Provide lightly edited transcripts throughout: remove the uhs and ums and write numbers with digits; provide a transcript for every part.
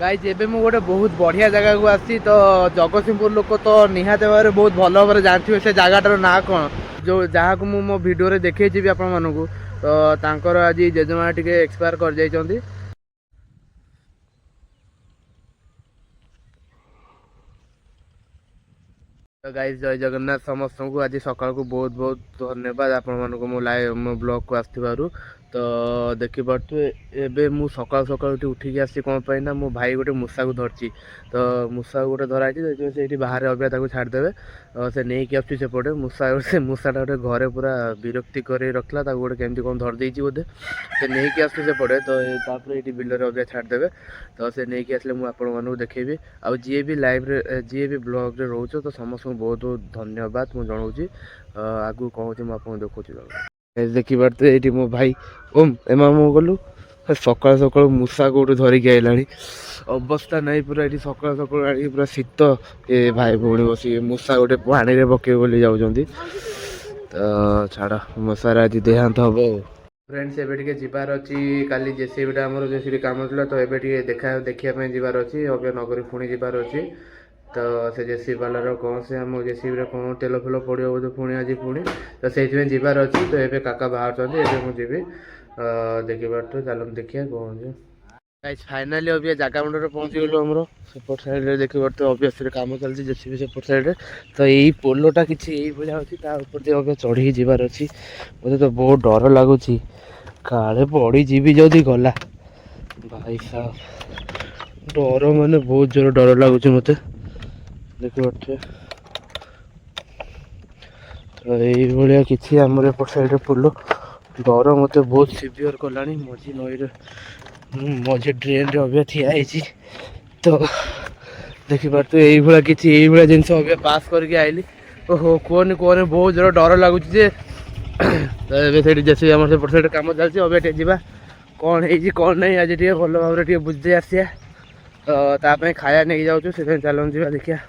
Guys एबे मु गोटे बहुत बढ़िया जगह को आसी तो जगतसिंहपुर लोक तो निहाती भाव में बहुत भल भाव जानते से जगटार ना कौन जो जहाँ को मो भिडियो देखी आपण मानू तो तांकर आज जेजेमा टिके एक्सपायर कर जाइछंती। तो गाइज जय जगन्नाथ समस्त को आज सकाल को बहुत बहुत धन्यवाद आपण मानक मो लाइव मो ब्लॉग को आसथिबारु। तो देखि पार्थे एबे मु सकाल सकाल उठिक आसी कौन पाई ना मो भाई गोटे मूसा को धरची तो मूसा गोटे धराई से बाहर अभ्या ताको छाड़देवे से नहीं कि आसुची सेपटे मूसा से मूसाटा गोटे घरे पूरा विरक्ति कर रखला गोटे केमती कौन धर देछि बोधे से नहीं कि आसुची सेपटे तो तापर ये बिलर अभ्या छाड़देवे तो से नहीं कि आसले मु आपण मानक देखेबी आ जी भी लाइव रे जी भी ब्लॉग रे रोच तो समस्त बहुत बहुत धन्यवाद मु जनाऊँगी आगु कौन मुझे देखुची देखी पारे ये मो भाई ओम एम गलु सकाल सकाल मूसा गोटे धरिकी आईला अवस्था नहीं पूरा ये सकाल सकाल पूरा शीत ये भाई भौणी बस मूसा गोटे पानी में पके बोली जाऊँगी तो छाड़ मूसार आज देहांत हम फ्रेंड्स एबे जीवार अच्छी काली जेसीबीटा आम जेसीबी कम था तो ये देखा जीवार अच्छी अभ्य नगरी पुणी जीवार अच्छी तो से जेसीबी वालार कौन से आम जेसीबी कौन तेल फेल पड़ो बोधे पुणी आज पुणी तो से जीवार अच्छी तो ये काका बाहर मुझे देखी पार चलो देखिए कौन गाइस फाइनाली अभी जगह मुंडे पहुँची गलु आमर सेपट साइड रे देखी पारे अभ्यस काम चलती जेसीबी सेपट साइड रे तो यही पोलोटा किसी भाया अच्छी अभ्य चढ़ी जीवार अच्छी मुझे तो बहुत डर लगुच काले पड़ी जीवी जदि गला भाई साहब डर माने बहुत जोर डर लगुच मत देखी पारे तो ये किसी आमर एपट साइड पोल डर मत बहुत सिवियर कला मझी नई मझे ड्रेन रे अभ्या ठिया तो देखी पारे यही किसी जिन अभ्या पास करके आईली ओहो कहनी कहनी बहुत जोर डर लगुच तो ये जैसे आम सेपट साइड कम चलती अभ्या जा कौन है कौन नहीं आज टे भल भाव में बुझे आसिया तो खाया नहीं जाऊँ से चलन जा देखिया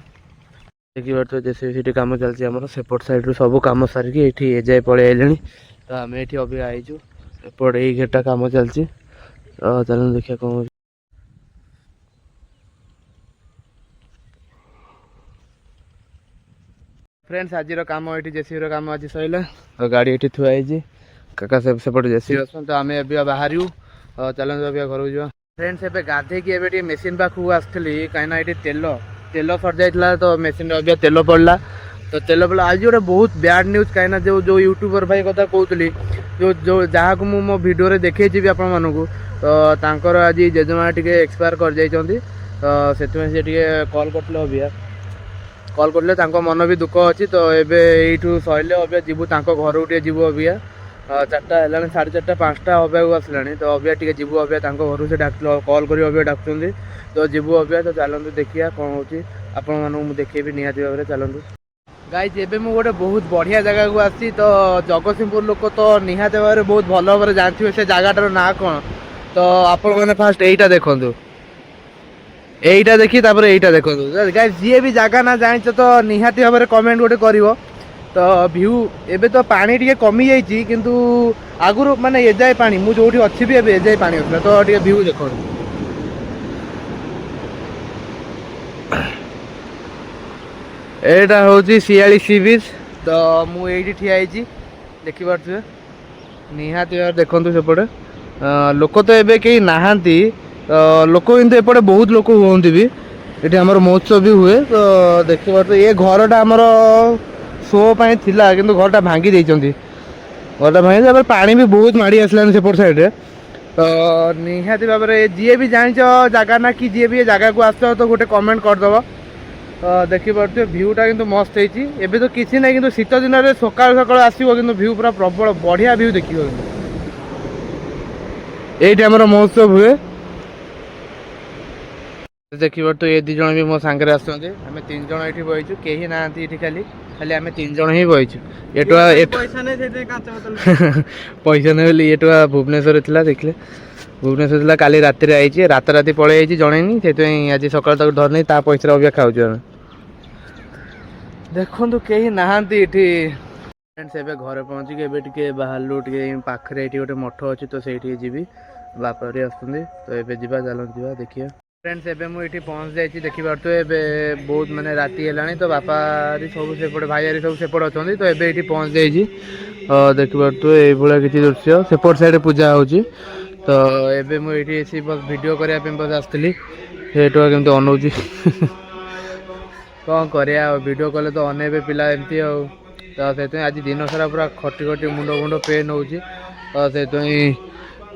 देखी पारे जैसे कम चलती आम सेपट साइड रू सब कम सारिकी ये एजाए पलि आइले तो आम ये अभी आईचु एपट यही घेटा कम चलती चलो देखिए कौन फ्रेंड्स आज कम ये जेसीबी कम आज सरला और गाड़ी ये थुआई काका सेपटे जेसीबी अच्छा तो आम ए बाहर चलो अभी घर जा फ्रेंड्स एवं गाधे मेसीन पाखक आसली कहीं ये तेल तेल सर जाइला तो मेसीन अभी तेल पड़ला तो तेल पड़ा आज गोटे बहुत बैड न्यूज कहीं जो जो यूट्यूबर भाई कथा कहती जो जो जहाँ को मो भिडियो देखी आपण मानू तो तांकर आज जेजेमा टिके एक्सपायर कर जाइछंती तो से कॉल करते अभी कॉल करते मन भी दुख अच्छी तो एठू सैले अभी जीवु घर टे जीवु अभी 4टा है 4:30 5टा अभ्या को आसला तो अभी टे जीवु अभी घर से डाक कॉल कर अभी डाकुंगी तो जीवु अभी तो चलते देखिए कौन हो आपण मानू देखेबी निहाती भाव में चलते गाइज एबे मु गोटे बहुत बढ़िया जगह को आसी तो जगतसिंहपुर लोक तो निहाती भाव में बहुत भल भाव जानते से जगटार ना कौन तो आपण मैंने फास्ट यहीटा देखु यहीटा देखी तापर यहीटा देखु गाइज जी भी जगह ना जान तो निहाती भाव में कमेंट गोटे कर तो भ्यू एबे तो पानी टिके कमी जाइए किंतु आगुर माने एजाए पानी मु जो अच्छी भी एजाए पानी होता तो टिके भ्यू देखो एटा हूँ शियाली सी बीच तो मुझे ठिया देखी पारे निहाती देखु सेपटे लोक तो एबे कहीं नहांती तो लोक किंतु एपटे बहुत लोक हुंती भी ये आमर महोत्सव भी हुए तो देखी पारे ये घरटा आमर शो पाई थिला किंतु घरटा भांगी देइचंती घरटा भांगी पानी भी बहुत माड़ी आसलानी सेपट साइड रे तो निहाती भाव में जी भी जान जगह ना कि जी भी जगह को आस तो गोटे कमेंट करदब तो देखी पारे भ्यूटा किंतु मस्त होती एबे तो किसी ना कि शीत दिन में सकाल सकाल आसो कि भ्यू पूरा प्रबल बढ़िया भ्यू देखिए ये आमर महोत्सव हुए देखी पारे तो ये 2 जन भी मो सांगे आसते आम 3 जन ये बहीचु कहीं ना खाली खाली आम 3 जन ही बहीचु पैसा नहीं बोली ये भुवनेश्वर थी देखिले भुवनेश्वर थी काली राति आई रात राति पलि जन से आज सकाल तक धर नहीं पैसा अभी खाऊ देखु कहीं नहांती फ्रेंड्स एबे घरे पहुँचिक टे बाहर टे पाखे ये गोटे मठ अच्छी तो सही जी बापा आसुँच तो ये चलो देखिए। फ्रेंड्स एबे मु एठी पहुंच जाइछि देखि पारतो एबे बहुत माने राती हेलानी तो बापा री सब सेपटे भाई आरी सब सेपटे अछंती तो एबे एठी पहुंच जाइछि देखि पारतो एई भला किछि दृश्य सेपट साइड पूजा होछि तो एबे मु एठी एसी बस वीडियो करिया पे बस आस्तली एटो केमते अनौछि कौन करिया वीडियो कले तो अनेबे पिला एमती आ तो से आज दिन सारा पूरा खटी खटी मुंड मुंड पेन होछि तो से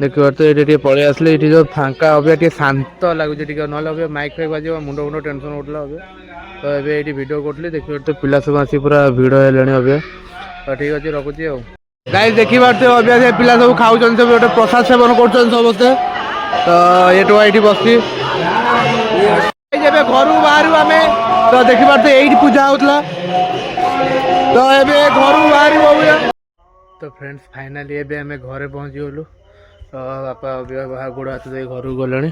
देखिए तो ये पलि आसले ये जो फांका अबे शांत लगुच ना माइक फाइक बाज मुंड मुंड टेंशन उठला अबे तो ये वीडियो करी देखिए तो पिला सब आसी पूरा भिड़ है अबे तो ठीक अच्छे रखुची गाइस देखी पार्थे अभ्यास पिला सब खाऊँ सब गोटे प्रसाद सेवन कर समस्ते तो ये टोआ ये बसी घर बाहर आम तो देखी पार्थे ये पूजा होता तो ये घर बाहर तो फ्रेंड्स फाइनाली एबे आम घरे पहुँची गलु तो बापा बाहर गोड़ हाथ दे घर गले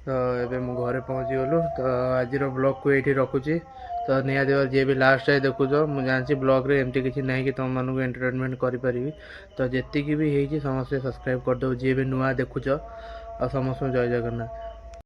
तो ये मुझे घरे पहुँची गलु तो आज ब्लॉग को ये रखुची तो निहत जी भी लास्ट टाइम देखुच मुझे जानसी ब्लॉग रे एमती किसी ना कि तुम मानक एंटरटेनमेंट करी तो जी भी है समस्त सब्सक्राइब करदे जी भी नुआ देखुच आ समस्त जय जगन्नाथ।